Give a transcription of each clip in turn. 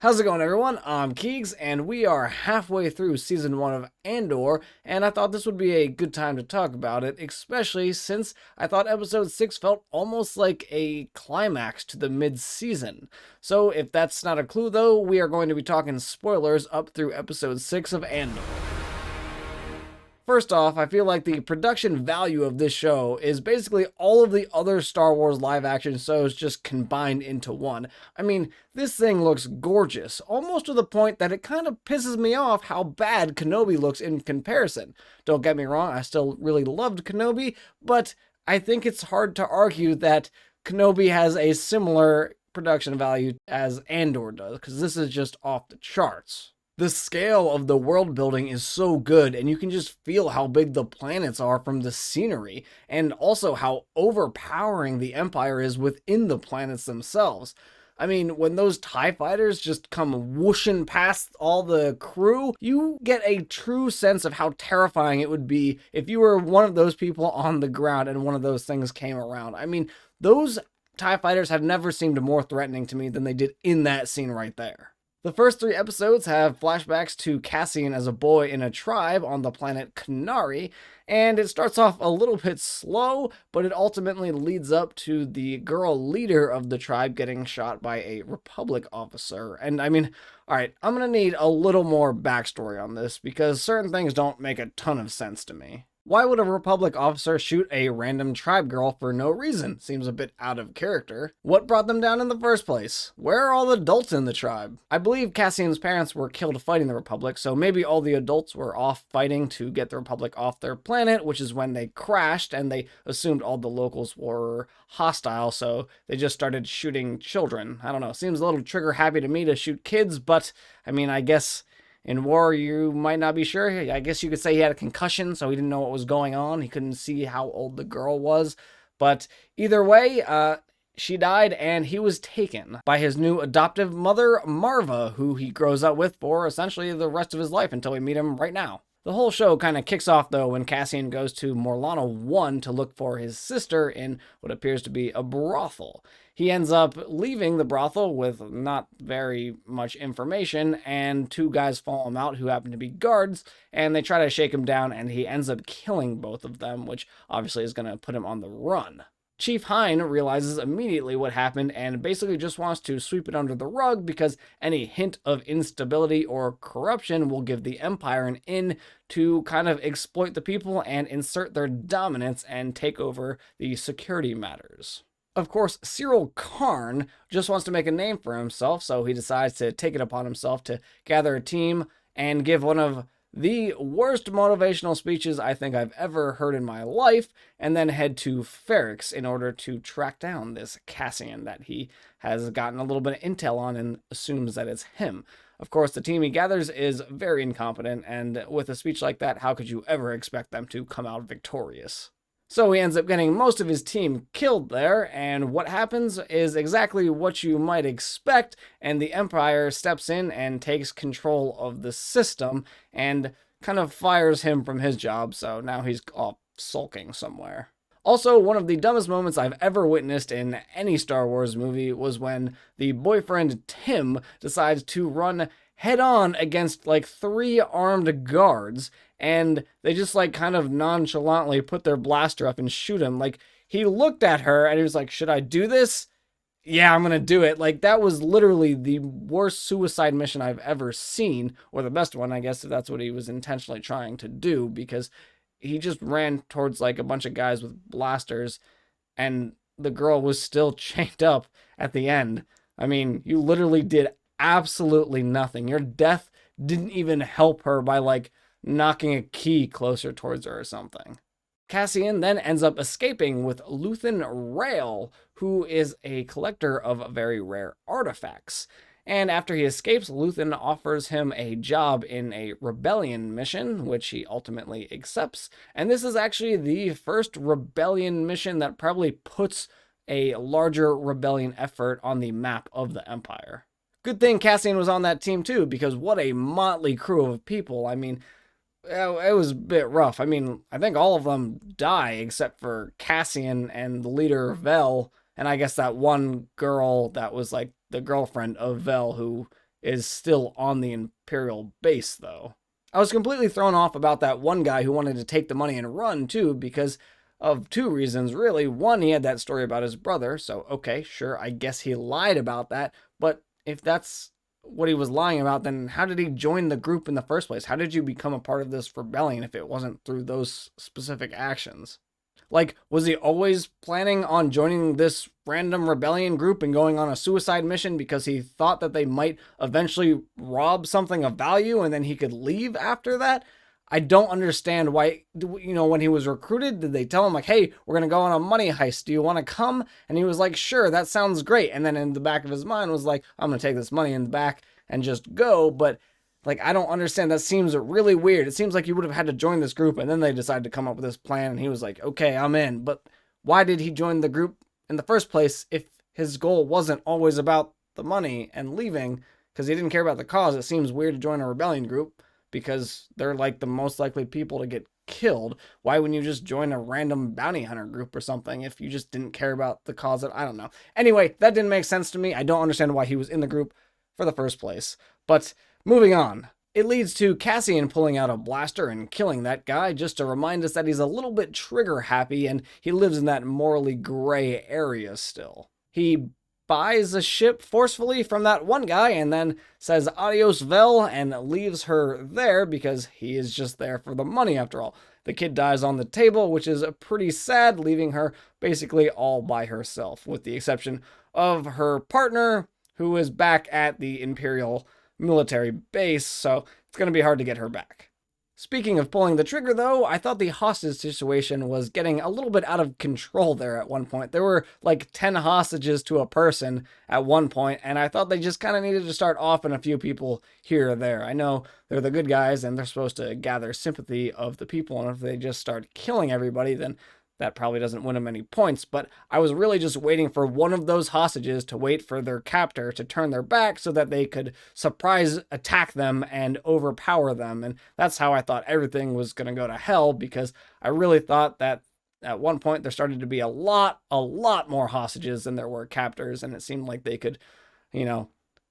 How's it going, everyone? I'm Keegs, and we are halfway through Season 1 of Andor, and I thought this would be a good time to talk about it, especially since I thought Episode 6 felt almost like a climax to the mid-season. So if that's not a clue, though, we are going to be talking spoilers up through Episode 6 of Andor. First off, I feel like the production value of this show is basically all of the other Star Wars live-action shows just combined into one. I mean, this thing looks gorgeous, almost to the point that it kind of pisses me off how bad Kenobi looks in comparison. Don't get me wrong, I still really loved Kenobi, but I think it's hard to argue that Kenobi has a similar production value as Andor does, because this is just off the charts. The scale of the world building is so good, and you can just feel how big the planets are from the scenery, and also how overpowering the Empire is within the planets themselves. I mean, when those TIE fighters just come whooshing past all the crew, you get a true sense of how terrifying it would be if you were one of those people on the ground and one of those things came around. I mean, those TIE fighters have never seemed more threatening to me than they did in that scene right there. The first 3 episodes have flashbacks to Cassian as a boy in a tribe on the planet Kenari, and it starts off a little bit slow, but it ultimately leads up to the girl leader of the tribe getting shot by a Republic officer. And I mean, alright, I'm gonna need a little more backstory on this, because certain things don't make a ton of sense to me. Why would a Republic officer shoot a random tribe girl for no reason? Seems a bit out of character. What brought them down in the first place? Where are all the adults in the tribe? I believe Cassian's parents were killed fighting the Republic, so maybe all the adults were off fighting to get the Republic off their planet, which is when they crashed, and they assumed all the locals were hostile, so they just started shooting children. I don't know, seems a little trigger happy to me to shoot kids, but I mean, I guess in war, you might not be sure. I guess you could say he had a concussion, so he didn't know what was going on. He couldn't see how old the girl was. But either way, she died, and he was taken by his new adoptive mother, Maarva, who he grows up with for essentially the rest of his life until we meet him right now. The whole show kind of kicks off, though, when Cassian goes to Morlana One to look for his sister in what appears to be a brothel. He ends up leaving the brothel with not very much information, and 2 guys follow him out who happen to be guards, and they try to shake him down, and he ends up killing both of them, which obviously is going to put him on the run. Chief Hyne realizes immediately what happened and basically just wants to sweep it under the rug because any hint of instability or corruption will give the Empire an in to kind of exploit the people and insert their dominance and take over the security matters. Of course, Syril Karn just wants to make a name for himself, so he decides to take it upon himself to gather a team and give one of the worst motivational speeches I think I've ever heard in my life, and then head to Ferrix in order to track down this Cassian that he has gotten a little bit of intel on and assumes that it's him. Of course, the team he gathers is very incompetent, and with a speech like that, how could you ever expect them to come out victorious? So he ends up getting most of his team killed there, and what happens is exactly what you might expect, and the Empire steps in and takes control of the system, and kind of fires him from his job, so now he's off sulking somewhere. Also, one of the dumbest moments I've ever witnessed in any Star Wars movie was when the boyfriend Timm decides to run head-on against like 3 armed guards, and they just like kind of nonchalantly put their blaster up and shoot him. Like, he looked at her and he was like, should I do this? Yeah, I'm gonna do it. Like, that was literally the worst suicide mission I've ever seen, or the best one, I guess, if that's what he was intentionally trying to do, because he just ran towards like a bunch of guys with blasters, and the girl was still chained up at the end. I mean, you literally did absolutely nothing. Your death didn't even help her by like knocking a key closer towards her or something. Cassian then ends up escaping with Luthen Rael, who is a collector of very rare artifacts. And after he escapes, Luthen offers him a job in a rebellion mission, which he ultimately accepts. And this is actually the first rebellion mission that probably puts a larger rebellion effort on the map of the Empire. Good thing Cassian was on that team too, because what a motley crew of people. I mean, it was a bit rough. I mean, I think all of them die except for Cassian and the leader, Vel, and I guess that one girl that was like the girlfriend of Vel, who is still on the Imperial base, though. I was completely thrown off about that one guy who wanted to take the money and run, too, because of two reasons, really. One, he had that story about his brother, so okay, sure, I guess he lied about that, but if that's what he was lying about, then how did he join the group in the first place? How did you become a part of this rebellion if it wasn't through those specific actions? Like, was he always planning on joining this random rebellion group and going on a suicide mission because he thought that they might eventually rob something of value and then he could leave after that? I don't understand why, when he was recruited, did they tell him, like, hey, we're going to go on a money heist. Do you want to come? And he was like, sure, that sounds great. And then in the back of his mind was like, I'm going to take this money in the back and just go. But like, I don't understand. That seems really weird. It seems like you would have had to join this group, and then they decided to come up with this plan, and he was like, okay, I'm in. But why did he join the group in the first place if his goal wasn't always about the money and leaving because he didn't care about the cause? It seems weird to join a rebellion group because they're like the most likely people to get killed. Why wouldn't you just join a random bounty hunter group or something if you just didn't care about the cause? I don't know. Anyway, that didn't make sense to me. I don't understand why he was in the group for the first place. But moving on, it leads to Cassian pulling out a blaster and killing that guy just to remind us that he's a little bit trigger happy and he lives in that morally gray area still. He buys a ship forcefully from that one guy and then says adios Vel and leaves her there because he is just there for the money after all. The kid dies on the table, which is pretty sad, leaving her basically all by herself, with the exception of her partner, who is back at the Imperial military base, so it's going to be hard to get her back. Speaking of pulling the trigger, though, I thought the hostage situation was getting a little bit out of control there at one point. There were like 10 hostages to a person at one point, and I thought they just kind of needed to start offing a few people here or there. I know they're the good guys, and they're supposed to gather sympathy of the people, and if they just start killing everybody, then that probably doesn't win them any points, but I was really just waiting for one of those hostages to wait for their captor to turn their back so that they could surprise attack them and overpower them. And that's how I thought everything was going to go to hell, because I really thought that at one point there started to be a lot more hostages than there were captors, and it seemed like they could,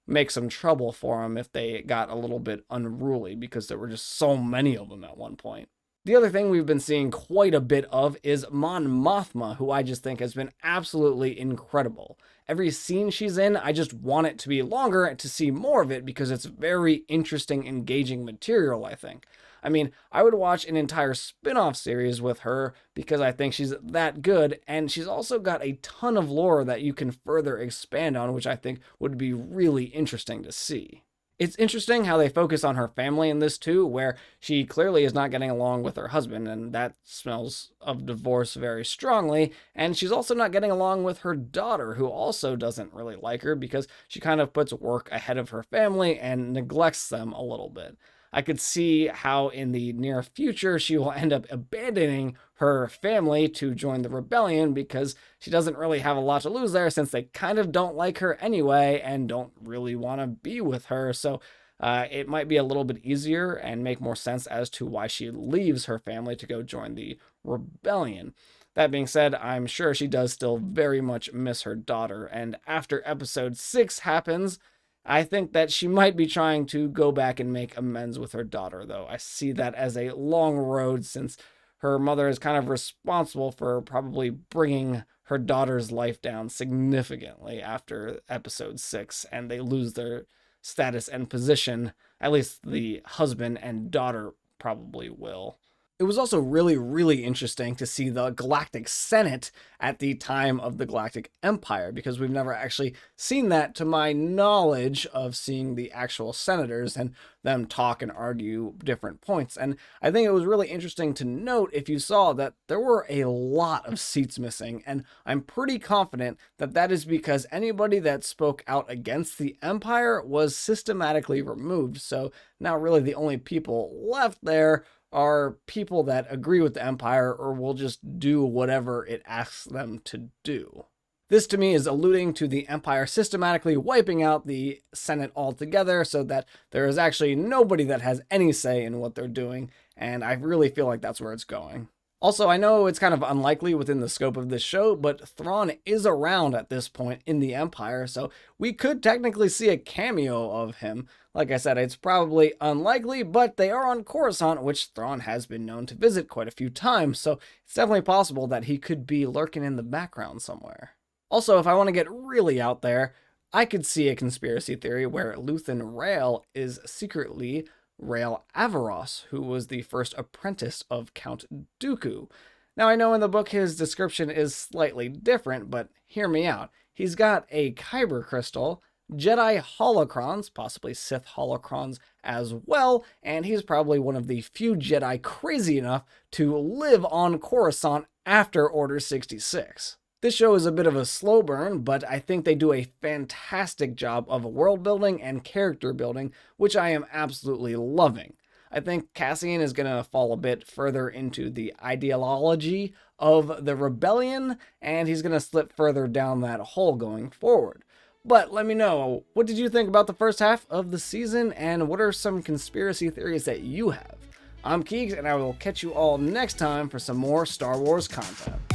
make some trouble for them if they got a little bit unruly, because there were just so many of them at one point. The other thing we've been seeing quite a bit of is Mon Mothma, who I just think has been absolutely incredible. Every scene she's in, I just want it to be longer to see more of it because it's very interesting, engaging material, I think. I mean, I would watch an entire spin-off series with her because I think she's that good, and she's also got a ton of lore that you can further expand on, which I think would be really interesting to see. It's interesting how they focus on her family in this too, where she clearly is not getting along with her husband, and that smells of divorce very strongly, and she's also not getting along with her daughter, who also doesn't really like her because she kind of puts work ahead of her family and neglects them a little bit. I could see how in the near future she will end up abandoning her family to join the rebellion because she doesn't really have a lot to lose there, since they kind of don't like her anyway and don't really want to be with her. So it might be a little bit easier and make more sense as to why she leaves her family to go join the rebellion. That being said, I'm sure she does still very much miss her daughter, and after episode 6 happens, I think that she might be trying to go back and make amends with her daughter, though. I see that as a long road, since her mother is kind of responsible for probably bringing her daughter's life down significantly after episode 6, and they lose their status and position. At least the husband and daughter probably will. It was also really interesting to see the Galactic Senate at the time of the Galactic Empire, because we've never actually seen that, to my knowledge, of seeing the actual senators and them talk and argue different points. And I think it was really interesting to note, if you saw, that there were a lot of seats missing, and I'm pretty confident that that is because anybody that spoke out against the Empire was systematically removed. So now really the only people left there are people that agree with the Empire or will just do whatever it asks them to do. This to me is alluding to the Empire systematically wiping out the Senate altogether, so that there is actually nobody that has any say in what they're doing, and I really feel like that's where it's going. Also, I know it's kind of unlikely within the scope of this show, but Thrawn is around at this point in the Empire, so we could technically see a cameo of him. Like I said, it's probably unlikely, but they are on Coruscant, which Thrawn has been known to visit quite a few times, so it's definitely possible that he could be lurking in the background somewhere. Also, if I want to get really out there, I could see a conspiracy theory where Luthen Rael is secretly Rael Averross, who was the first apprentice of Count Dooku. Now, I know in the book his description is slightly different, but hear me out. He's got a Kyber crystal, Jedi holocrons, possibly Sith holocrons as well, and he's probably one of the few Jedi crazy enough to live on Coruscant after Order 66. This show is a bit of a slow burn, but I think they do a fantastic job of world building and character building, which I am absolutely loving. I think Cassian is going to fall a bit further into the ideology of the rebellion, and he's going to slip further down that hole going forward. But let me know, what did you think about the first half of the season, and what are some conspiracy theories that you have? I'm Keegs, and I will catch you all next time for some more Star Wars content.